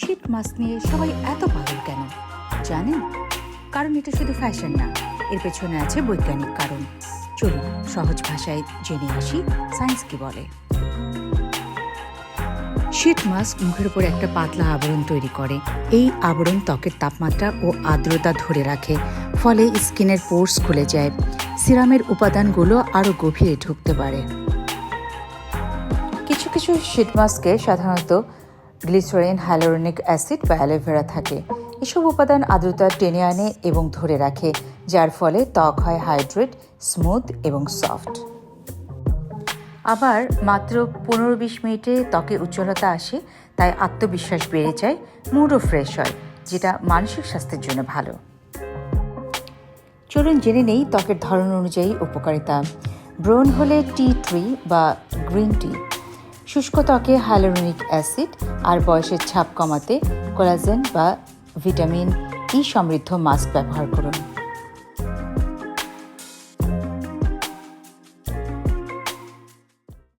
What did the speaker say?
শীত মাস্ক নিয়ে সবাই এত পাগল কেন জানেন? কারণ এটা শুধু ফ্যাশন না, এর পেছনে আছে বৈজ্ঞানিক কারণ। চলুন সহজ ভাষায় জেনে আসি সায়েন্স কি বলে। শীত মাস্ক মুখের উপর একটা পাতলা আবরণ তৈরি করে। এই আবরণ ত্বকের তাপমাত্রা ও আর্দ্রতা ধরে রাখে, ফলে স্কিনের পোর্স খুলে যায়, সিরামের উপাদানগুলো আরও গভীরে ঢুকতে পারে। কিছু কিছু শীত মাস্কে সাধারণত গ্লিসারিন, হাইলোরনিক অ্যাসিড বা অ্যালোভেরা থাকে। এসব উপাদান আর্দ্রতা টেনে আনে এবং ধরে রাখে, যার ফলে ত্বক হয় হাইড্রেট, স্মুথ এবং সফট। আবার মাত্র 15-20 মিনিটে ত্বকে উজ্জ্বলতা আসে, তাই আত্মবিশ্বাস বেড়ে যায়, মুডও ফ্রেশ হয়, যেটা মানসিক স্বাস্থ্যের জন্য ভালো। চলুন জেনে নেই ত্বকের ধরন অনুযায়ী উপকারিতা। ব্রণ হলে টি3 বা গ্রিন টি, শুষ্ক ত্বকে হাইলোরনিক অ্যাসিড, আর বয়সের ছাপ কমাতে কোলাজেন বা ভিটামিন ই সমৃদ্ধ মাস্ক ব্যবহার করুন।